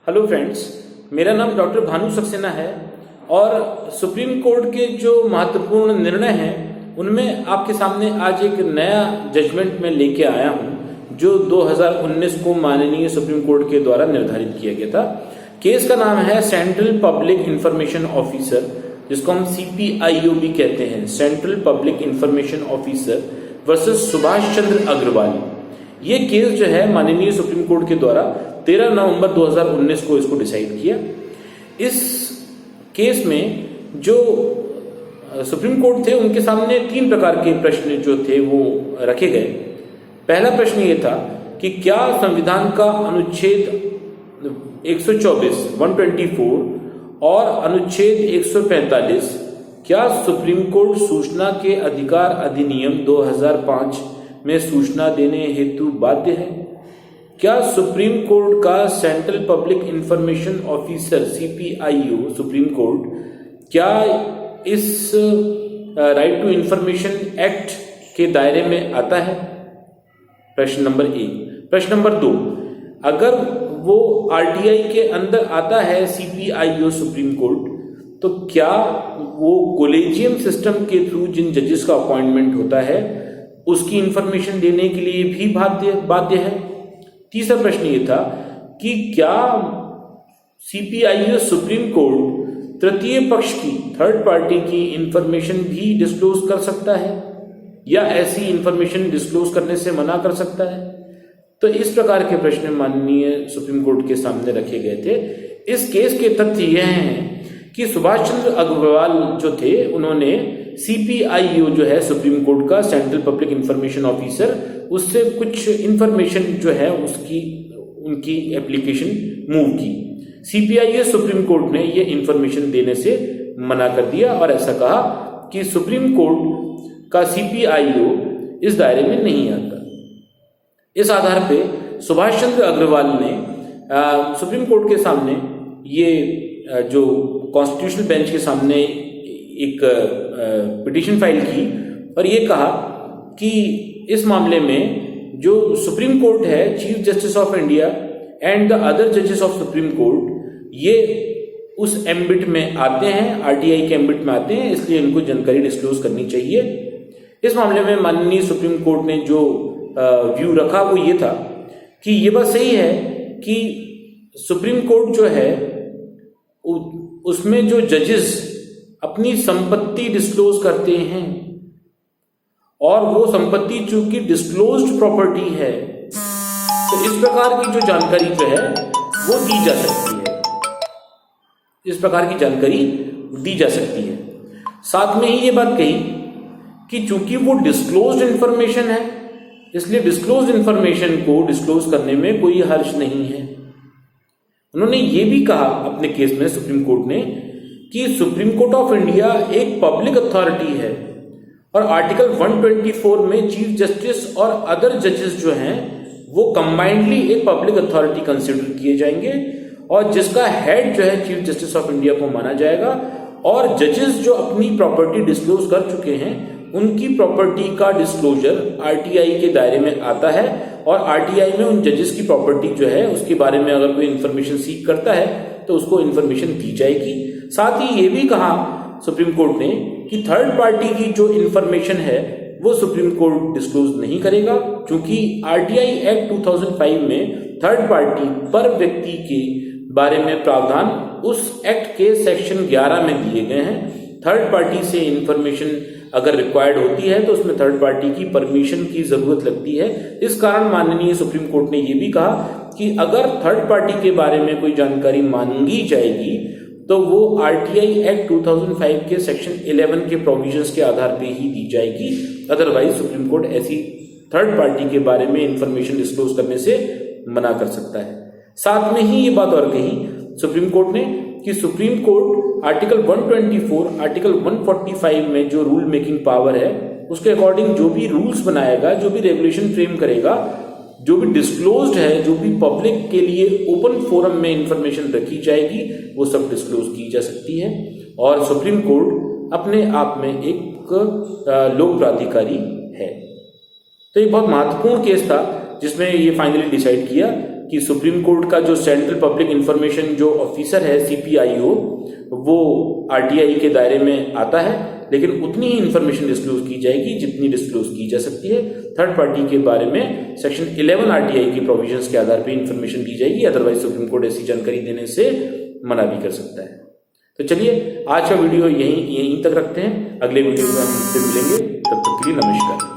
Hello friends, मेरा नाम doctor Bhanu Saxena है और सुप्रीम कोर्ट के जो महत्वपूर्ण निर्णय हैं उनमें आपके सामने आज एक नया जजमेंट में लेके आया हूं जो 2019 को माननीय सुप्रीम कोर्ट के द्वारा निर्धारित किया गया था। केस का नाम है सेंट्रल पब्लिक इंफॉर्मेशन ऑफिसर, जिसको हम CPIO भी कहते हैं, central public information officer versus Subhash Chandra Agarwal. ये केस जो है माननीय सुप्रीम कोर्ट के द्वारा 13 नवंबर 2019 को इसको डिसाइड किया। इस केस में जो सुप्रीम कोर्ट थे उनके सामने 3 प्रकार के प्रश्न जो थे वो रखे गए। पहला प्रश्न ये था कि क्या संविधान का अनुच्छेद 124 और अनुच्छेद 145 क्या सुप्रीम कोर्ट सूचना के अधिकार अधिनियम 2005 में सूचना देने हेतु बाध्य है? क्या सुप्रीम कोर्ट का central public information officer CPIO supreme court क्या इस राइट टू इंफॉर्मेशन एक्ट के दायरे में आता है? प्रश्न नंबर 1। प्रश्न नंबर 2, अगर वो RTI के अंदर आता है CPIO सुप्रीम कोर्ट, तो क्या वो कोलेजियम सिस्टम के थ्रू जिन जजेस का अपॉइंटमेंट होता है उसकी इंफॉर्मेशन देने के लिए भी बाध्य है? तीसरा प्रश्न ये था कि क्या CPIO सुप्रीम कोर्ट तृतीय पक्ष की, थर्ड पार्टी की इंफॉर्मेशन भी डिस्क्लोज कर सकता है या ऐसी इंफॉर्मेशन डिस्क्लोज करने से मना कर सकता है? तो इस प्रकार के प्रश्न माननीय सुप्रीम कोर्ट के सामने रखे गए थे। इस केस के तथ्य यह हैं कि सुभाष चंद्र अग्रवाल जो थे उन्होंने CPIO जो है सुप्रीम कोर्ट का सेंट्रल पब्लिक इंफॉर्मेशन ऑफिसर, उससे कुछ इंफॉर्मेशन जो है उनकी एप्लीकेशन मूव की। CPIO सुप्रीम कोर्ट ने ये इंफॉर्मेशन देने से मना कर दिया और ऐसा कहा कि सुप्रीम कोर्ट का CPIO इस दायरे में नहीं आता। इस आधार पे सुभाष चंद्र अग्रवाल ने सुप्रीम कोर्ट के सामने ये जो कॉन्स्टिट्यूशनल बेंच के सामने एक पिटीशन फाइल की और ये कहा कि इस मामले में जो सुप्रीम कोर्ट है, chief justice of India and the other जजेस ऑफ सुप्रीम कोर्ट, ये उस एम्बिट में आते हैं, RTI के एम्बिट में आते हैं, इसलिए इनको जानकारी डिस्क्लोज करनी चाहिए। इस मामले में माननीय सुप्रीम कोर्ट ने जो व्यू रखा वो ये था कि ये बात सही है कि सुप्रीम कोर्ट जो है उसमें जो जजेस अपनी संपत्ति डिस्क्लोज करते हैं और वो संपत्ति चूंकि डिस्क्लोज्ड प्रॉपर्टी है, तो इस प्रकार की जो जानकारी जो है वो दी जा सकती है, इस प्रकार की जानकारी दी जा सकती है। साथ में ही ये बात कही कि चूंकि वो डिस्क्लोज्ड इंफॉर्मेशन है, इसलिए डिस्क्लोज्ड इंफॉर्मेशन को डिस्क्लोज करने में कोई हर्ज नहीं है। उन्होंने ये भी कहा अपने केस में सुप्रीम कोर्ट ने कि सुप्रीम कोर्ट ऑफ इंडिया एक पब्लिक अथॉरिटी है और आर्टिकल 124 में चीफ जस्टिस और अदर जजेस जो हैं वो कंबाइंडली एक पब्लिक अथॉरिटी कंसिडर किए जाएंगे और जिसका हेड जो है चीफ जस्टिस ऑफ इंडिया को माना जाएगा। और जजेस जो अपनी प्रॉपर्टी डिस्क्लोज कर चुके हैं उनकी प्रॉपर्टी का डिस्क्लोजर RTI के दायरे में आता है और RTI में उन जजेस की प्रॉपर्टी जो है उसके बारे में अगर कोई इंफॉर्मेशन सीक करता है तो उसको इंफॉर्मेशन दी जाएगी। साथ ही ये भी कहा सुप्रीम कोर्ट ने कि थर्ड पार्टी की जो इंफॉर्मेशन है वो सुप्रीम कोर्ट डिस्क्लोज नहीं करेगा, क्योंकि RTI एक्ट 2005 में थर्ड पार्टी पर व्यक्ति के बारे में प्रावधान उस एक्ट के सेक्शन 11 में दिए गए हैं। थर्ड पार्टी से इंफॉर्मेशन अगर रिक्वायर्ड होती है तो उसमें थर्ड पार्टी की परमिशन की जरूरत लगती है। इस कारण माननीय सुप्रीम कोर्ट ने यह भी कहा कि अगर थर्ड पार्टी के बारे में कोई जानकारी मांगी जाएगी तो वो RTI एक्ट 2005 के सेक्शन 11 के प्रोविजंस के आधार पे ही दी जाएगी। अदरवाइज सुप्रीम कोर्ट ऐसी थर्ड पार्टी के बारे में इंफॉर्मेशन डिस्क्लोज करने से मना कर सकता है। साथ में ही ये बात और कही सुप्रीम कोर्ट ने कि सुप्रीम कोर्ट आर्टिकल 124, आर्टिकल 145 में जो रूल मेकिंग पावर है उसके अकॉर्डिंग जो भी रूल्स बनाएगा, जो भी रेगुलेशन फ्रेम करेगा, जो भी डिस्क्लोज्ड है, जो भी पब्लिक के लिए ओपन फोरम में इंफॉर्मेशन रखी जाएगी वो सब डिस्क्लोज की जा सकती है। और सुप्रीम कोर्ट अपने आप में एक लोक प्राधिकारी है। तो ये बहुत महत्वपूर्ण केस था जिसमें ये फाइनली डिसाइड किया कि सुप्रीम कोर्ट का जो सेंट्रल पब्लिक इंफॉर्मेशन जो ऑफिसर है CPIO, वो RTI के दायरे में आता है, लेकिन उतनी ही इंफॉर्मेशन डिस्क्लोज की जाएगी जितनी डिस्क्लोज की जा सकती है। थर्ड पार्टी के बारे में सेक्शन 11 RTI की प्रोविजंस के आधार पर इंफॉर्मेशन दी जाएगी, अदरवाइज सुप्रीम कोर्ट ऐसी जानकारी देने से मना भी कर सकता है। तो चलिए आज का वीडियो यहीं तक रखते हैं, अगले वीडियो में हम फिर मिलेंगे, तब तक के लिए नमस्कार।